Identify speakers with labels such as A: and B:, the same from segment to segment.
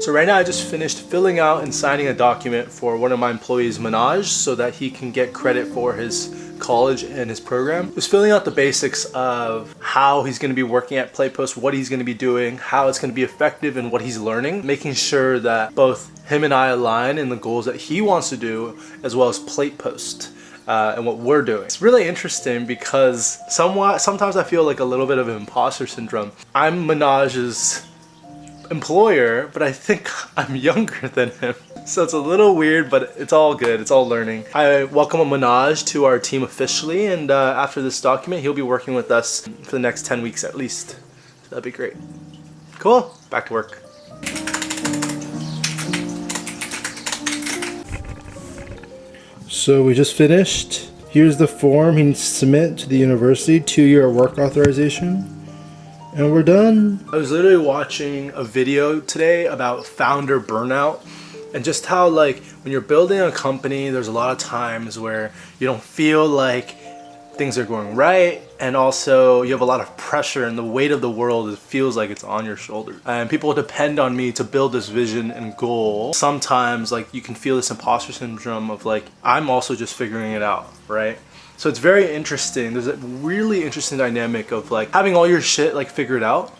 A: So right now I just finished filling out and signing a document for one of my employees, Manoj, so that he can get credit for his college and his program. Just filling out the basics of how he's going to be working at PlayPost, what he's going to be doing, how it's going to be effective, and what he's learning, making sure that both him and I align in the goals that he wants to do, as well as PlayPost. And what we're doing. It's really interesting because sometimes I feel like a little bit of imposter syndrome. I'm Manoj's employer, but I think I'm younger than him. So it's a little weird, but it's all good. It's all learning. I welcome Manoj to our team officially, and after this document, he'll be working with us for the next 10 weeks at least. So that'd be great. Cool. Back to work. So we just finished. Here's the form he needs to submit to the university, 2-year work authorization. And we're done. I was literally watching a video today about founder burnout and just how, like, when you're building a company, there's a lot of times where you don't feel like things are going right, and also you have a lot of pressure and the weight of the world, it feels like it's on your shoulders. And people depend on me to build this vision and goal. Sometimes, like, you can feel this imposter syndrome of like, I'm also just figuring it out, right? So it's very interesting. There's a really interesting dynamic of like having all your shit like figured out,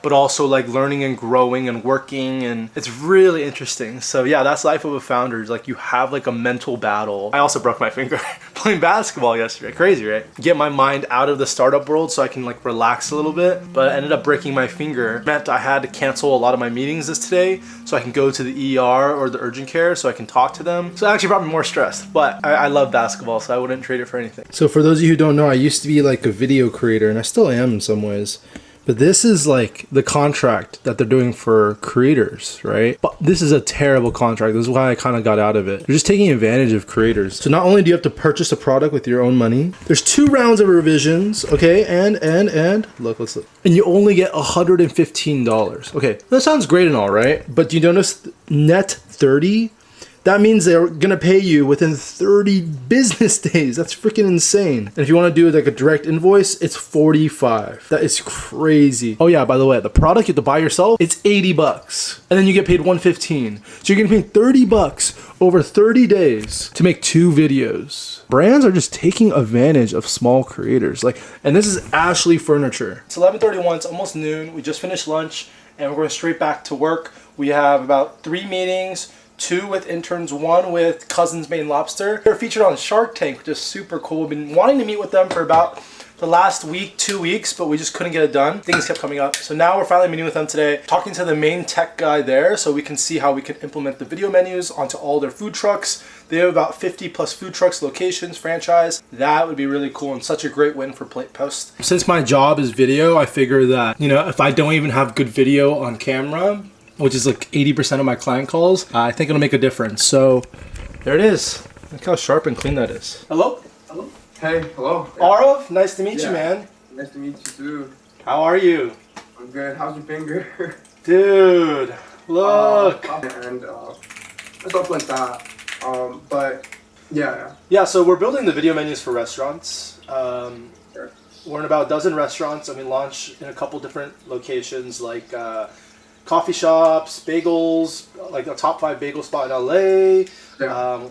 A: but also like learning and growing and working, and it's really interesting. So yeah, that's life of a founder. Is like you have like a mental battle. I also broke my finger playing basketball yesterday. Crazy, right? Get my mind out of the startup world so I can like relax a little bit, but I ended up breaking my finger. It meant I had to cancel a lot of my meetings today so I can go to the ER or the urgent care so I can talk to them. So it actually brought me more stress, but I love basketball, so I wouldn't trade it for anything. So for those of you who don't know, I used to be like a video creator, and I still am in some ways. But this is like the contract that they're doing for creators, right? But this is a terrible contract. This is why I kind of got out of it. They're just taking advantage of creators. So not only do you have to purchase a product with your own money, there's 2 rounds of revisions, okay? And look, let's look. And you only get $115. Okay, that sounds great and all, right? But do you notice net 30? That means they're gonna pay you within 30 business days. That's freaking insane. And if you wanna do like a direct invoice, it's 45. That is crazy. Oh yeah, by the way, the product you have to buy yourself, it's 80 bucks. And then you get paid 115. So you're getting paid 30 bucks over 30 days to make 2 videos. Brands are just taking advantage of small creators. Like, and this is Ashley Furniture. It's 11:31, it's almost noon. We just finished lunch and we're going straight back to work. We have about 3 meetings, 2 with interns, 1 with Cousins Maine Lobster. They're featured on Shark Tank, which is super cool. We've been wanting to meet with them for about the last week, 2 weeks, but we just couldn't get it done. Things kept coming up. So now we're finally meeting with them today, talking to the main tech guy there so we can see how we can implement the video menus onto all their food trucks. They have about 50 plus food trucks, locations, franchise. That would be really cool and such a great win for PlayPost. Since my job is video, I figure that, you know, if I don't even have good video on camera, which is like 80% of my client calls, I think it'll make a difference. So there it is. Look how sharp and clean that is. Hello? Hello?
B: Hey, hello.
A: Arav, nice to meet you, man.
B: Nice to meet you too.
A: How are you?
B: I'm good. How's your finger?
A: Dude, look.
B: And stuff like that. But yeah.
A: Yeah, so we're building the video menus for restaurants. We're in about a dozen restaurants, and we launch in a couple different locations like coffee shops, bagels, like a top 5 bagel spot in LA,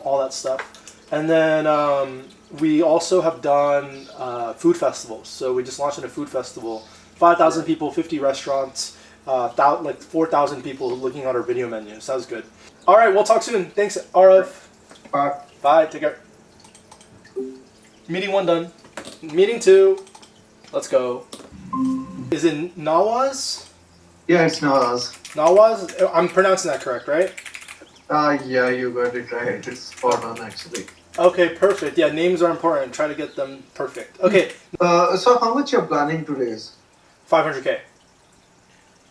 A: all that stuff. And then we also have done food festivals. So we just launched in a food festival. 5,000 people, 50 restaurants, like 4,000 people looking at our video menu. Sounds good. All right, we'll talk soon. Thanks, Arav.
B: Bye.
A: Bye, take care. Meeting 1 done. Meeting 2. Let's go. Is it Nawaz?
B: Yeah, it's Nawaz.
A: Nawaz? I'm pronouncing that correct, right?
B: Yeah, you got it right. It's spot on actually.
A: Okay, perfect. Yeah, names are important. Try to get them perfect. Okay.
B: So how much you're planning to raise?
A: 500K.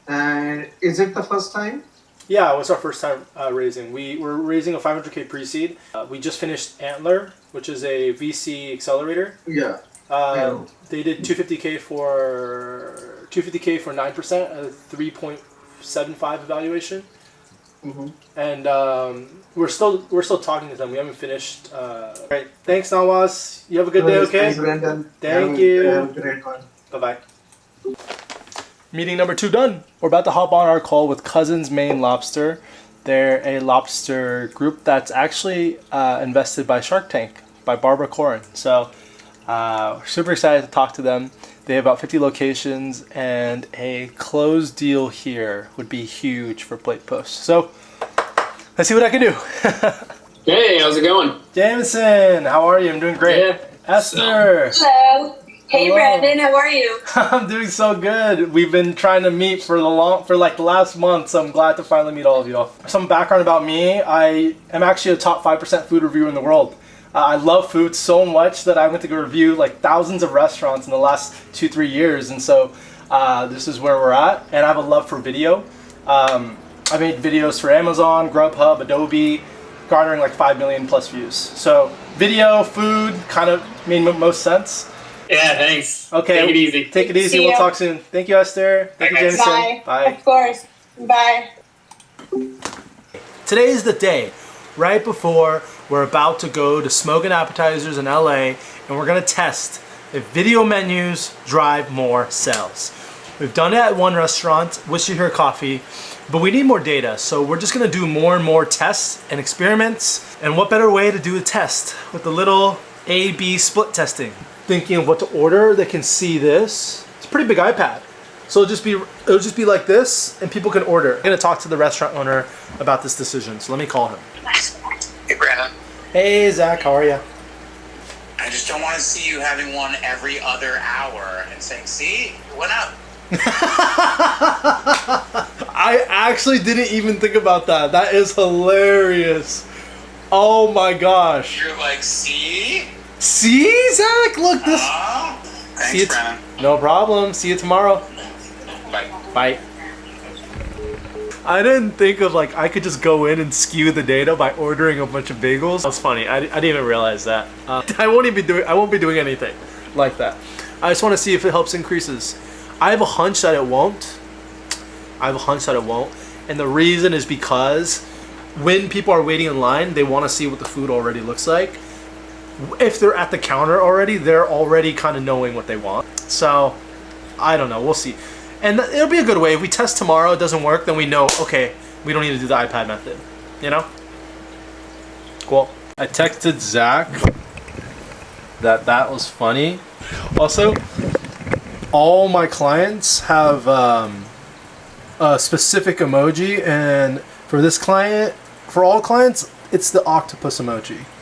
B: And is it the first time?
A: Yeah, it was our first time raising. We're raising a 500K pre-seed. We just finished Antler, which is a VC accelerator.
B: Yeah.
A: They did 250K for 9%, a 3.75 evaluation.
B: Mm-hmm.
A: And we're still talking to them. We haven't finished. Right. Thanks, Nawaz. You have a good day. Okay.
B: Thanks, Brandon.
A: Thank you.
B: Have a great one.
A: Bye bye. Meeting number 2 done. We're about to hop on our call with Cousins Maine Lobster. They're a lobster group that's actually invested by Shark Tank, by Barbara Corrin. So we're super excited to talk to them. They have about 50 locations, and a closed deal here would be huge for Plate Post. So let's see what I can do.
C: Hey, how's it going?
A: Jameson, how are you? I'm doing great.
C: Yeah.
A: Esther.
D: Hello. Hey,
A: Hello.
D: Brandon, how are you?
A: I'm doing so good. We've been trying to meet for like the last month, so I'm glad to finally meet all of you all. Some background about me: I am actually a top 5% food reviewer in the world. I love food so much that I went to go review like thousands of restaurants in the last 2-3 years, and so this is where we're at. And I have a love for video. I made videos for Amazon, Grubhub, Adobe, garnering like 5 million plus views. So video, food, kind of made most sense.
C: Yeah, thanks.
A: Okay.
C: Take it easy.
A: Take it easy.
D: See
A: We'll
D: ya.
A: talk soon. Thank you, Esther. Thank you,
C: Bye, guys.
A: Jameson.
D: Bye.
A: Bye.
D: Of course. Bye.
A: Today is the day right before we're about to go to Smokin' Appetizers in LA, and we're gonna test if video menus drive more sales. We've done it at one restaurant, Wish You Here Coffee, but we need more data. So we're just gonna do more and more tests and experiments. And what better way to do a test with the little A/B split testing? Thinking of what to order, they can see this. It's a pretty big iPad. So it'll just be like this, and people can order. I'm gonna talk to the restaurant owner about this decision. So let me call him.
E: Hey, Brandon.
A: Hey Zach, how are you?
E: I just don't want to see you having one every other hour and saying, see, it went up.
A: I actually didn't even think about that. That is hilarious. Oh my gosh.
E: You're like, see?
A: See, Zach? Look, this.
E: Thanks,
A: See you
E: Brandon.
A: No problem. See you tomorrow.
E: Bye.
A: Bye. I didn't think of like I could just go in and skew the data by ordering a bunch of bagels. That's funny. I didn't even realize that. I won't be doing anything like that. I just want to see if it helps increases. I have a hunch that it won't. And the reason is because when people are waiting in line, they want to see what the food already looks like. If they're at the counter already, they're already kind of knowing what they want. So, I don't know. We'll see. And it'll be a good way. If we test tomorrow, it doesn't work, then we know, okay, we don't need to do the iPad method. You know? Cool. I texted Zach that was funny. Also, all my clients have a specific emoji, and for this client, for all clients, it's the octopus emoji.